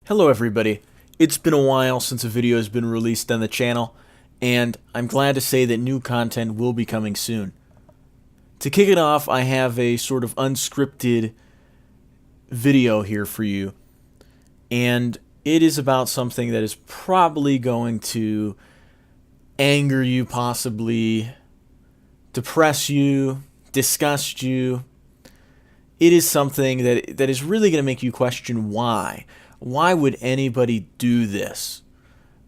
Hello everybody. It's been a while since a video has been released on the channel, and I'm glad to say that new content will be coming soon. To kick it off, I have a sort of unscripted video here for you, and it is about something that is probably going to anger you, possibly depress you, disgust you. It is something that is really going to make you question why. Why would anybody do this?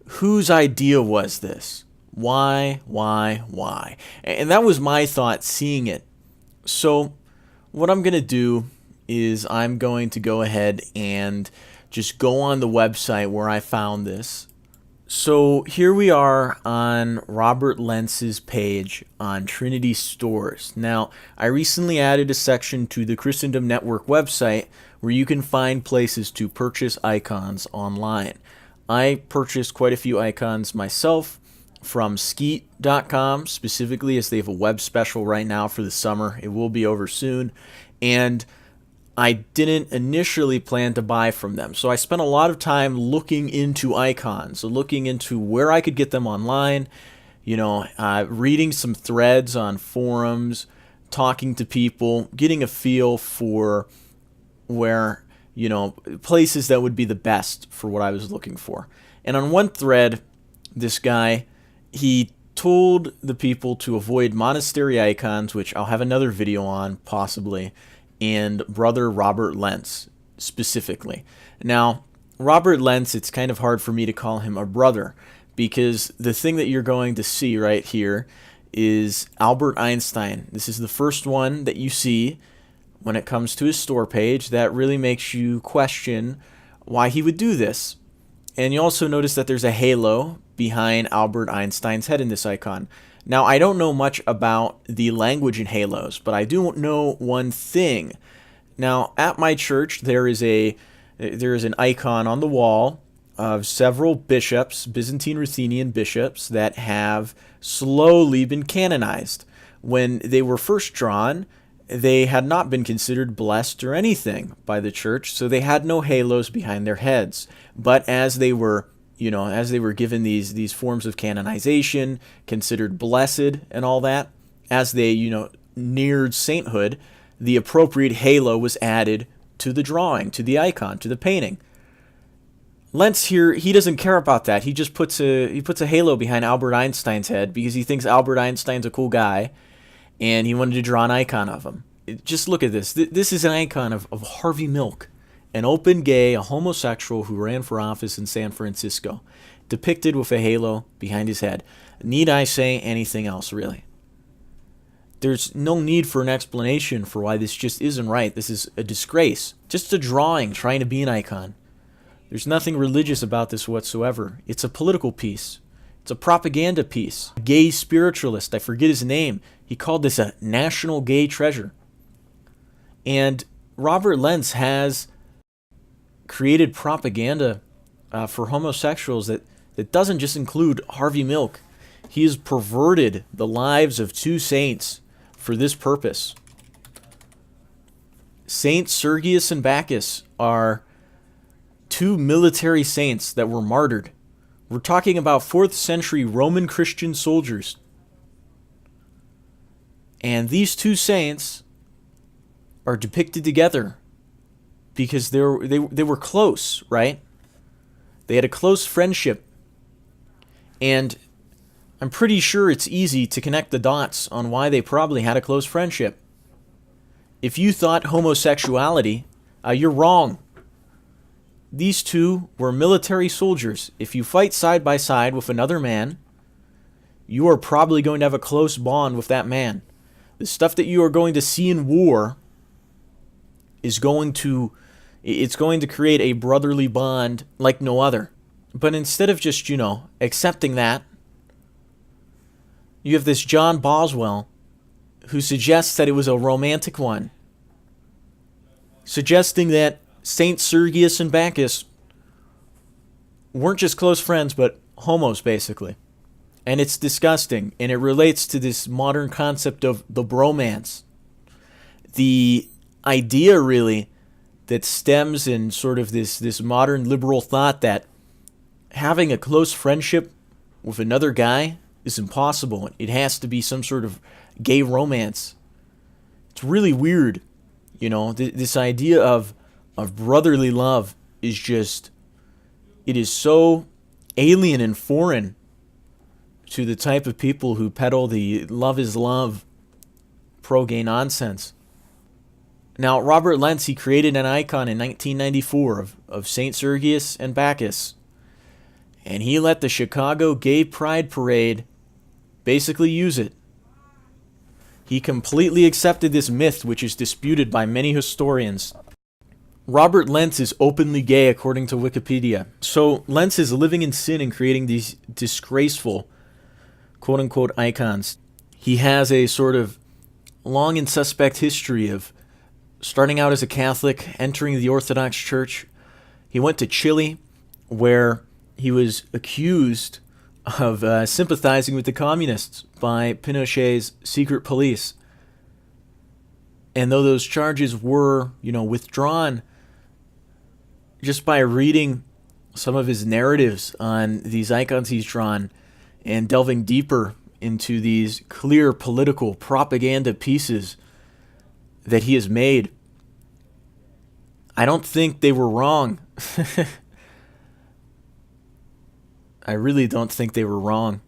Whose idea was this? Why? And that was my thought seeing it. So what I'm going to do is I'm going to go ahead and just go on the website where I found this. So here we are on Robert Lentz's page on Trinity Stores. Now, I recently added a section to the Christendom Network website where you can find places to purchase icons online. I purchased quite a few icons myself from Skeet.com, specifically as they have a web special right now for the summer. It will be over soon. And I didn't initially plan to buy from them. So I spent a lot of time looking into icons, looking into where I could get them online, reading some threads on forums, talking to people, getting a feel for where, places that would be the best for what I was looking for. And on one thread, this guy, he told the people to avoid monastery icons, which I'll have another video on possibly, and brother Robert Lentz specifically. Now, Robert Lentz, it's kind of hard for me to call him a brother because the thing that you're going to see right here is Albert Einstein. This is the first one that you see when it comes to his store page that really makes you question why he would do this. And you also notice that there's a halo behind Albert Einstein's head in this icon. Now, I don't know much about the language in halos, but I do know one thing. Now, at my church, there is an icon on the wall of several bishops, Byzantine Ruthenian bishops, that have slowly been canonized. When they were first drawn, they had not been considered blessed or anything by the church, so they had no halos behind their heads. But as they were given these forms of canonization, considered blessed and all that, as they, neared sainthood, the appropriate halo was added to the drawing, to the icon, to the painting. Lentz here, he doesn't care about that. He just puts a halo behind Albert Einstein's head because he thinks Albert Einstein's a cool guy, and he wanted to draw an icon of him. Just look at this. This is an icon of Harvey Milk, an open gay, a homosexual who ran for office in San Francisco, depicted with a halo behind his head. Need I say anything else, really? There's no need for an explanation for why this just isn't right. This is a disgrace. Just a drawing trying to be an icon. There's nothing religious about this whatsoever. It's a political piece. It's a propaganda piece. A gay spiritualist, I forget his name, he called this a national gay treasure. And Robert Lentz has created propaganda for homosexuals that doesn't just include Harvey Milk. He has perverted the lives of two saints for this purpose. Saints Sergius and Bacchus are two military saints that were martyred. We're talking about 4th century Roman Christian soldiers. And these two saints are depicted together because they were close, right? They had a close friendship. And I'm pretty sure it's easy to connect the dots on why they probably had a close friendship. If you thought homosexuality, you're wrong. These two were military soldiers. If you fight side by side with another man, you are probably going to have a close bond with that man. The stuff that you are going to see in war is going to create a brotherly bond like no other. But instead of just, accepting that, you have this John Boswell who suggests that it was a romantic one, suggesting that Saint Sergius and Bacchus weren't just close friends, but homos, basically. And it's disgusting, and it relates to this modern concept of the bromance. The idea, really, that stems in sort of this modern liberal thought that having a close friendship with another guy is impossible. It has to be some sort of gay romance. It's really weird. You know, this idea of brotherly love is just, it is so alien and foreign to the type of people who peddle the love is love pro-gay nonsense. Now, Robert Lentz, he created an icon in 1994 of St. Sergius and Bacchus. And he let the Chicago Gay Pride Parade basically use it. He completely accepted this myth, which is disputed by many historians. Robert Lentz is openly gay, according to Wikipedia. So Lentz is living in sin and creating these disgraceful, quote-unquote, icons. He has a sort of long and suspect history of starting out as a Catholic, entering the Orthodox Church. He went to Chile, where he was accused of sympathizing with the communists by Pinochet's secret police. And though those charges were, withdrawn, just by reading some of his narratives on these icons he's drawn and delving deeper into these clear political propaganda pieces that he has made, I don't think they were wrong. I really don't think they were wrong.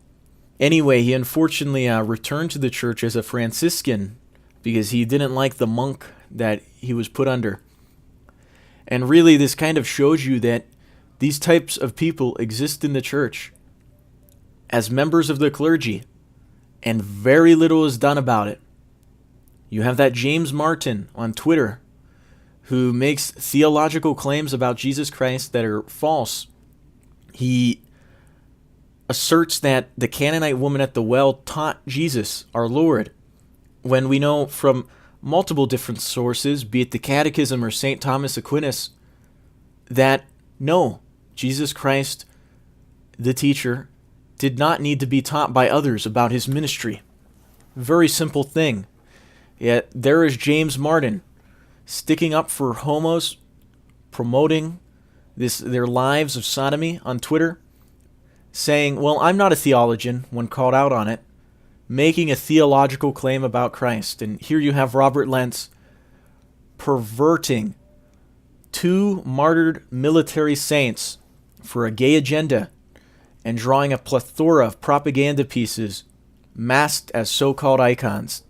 Anyway, he unfortunately returned to the church as a Franciscan because he didn't like the monk that he was put under. And really, this kind of shows you that these types of people exist in the church as members of the clergy, and very little is done about it. You have that James Martin on Twitter who makes theological claims about Jesus Christ that are false. He asserts that the Canaanite woman at the well taught Jesus, our Lord, when we know from multiple different sources, be it the Catechism or St. Thomas Aquinas, that no, Jesus Christ, the teacher, did not need to be taught by others about his ministry. Very simple thing. Yet there is James Martin sticking up for homos, promoting their lives of sodomy on Twitter, saying, well, I'm not a theologian when called out on it, making a theological claim about Christ. And here you have Robert Lentz perverting two martyred military saints for a gay agenda and drawing a plethora of propaganda pieces masked as so-called icons.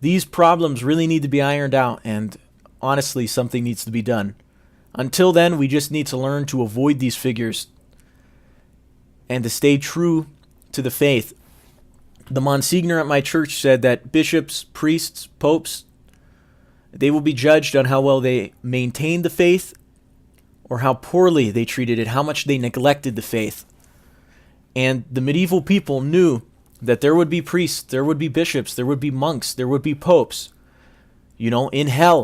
These problems really need to be ironed out, and honestly, something needs to be done. Until then, we just need to learn to avoid these figures and to stay true to the faith. The Monsignor at my church said that bishops, priests, popes, they will be judged on how well they maintained the faith or how poorly they treated it, how much they neglected the faith. And the medieval people knew that there would be priests, there would be bishops, there would be monks, there would be popes, in hell.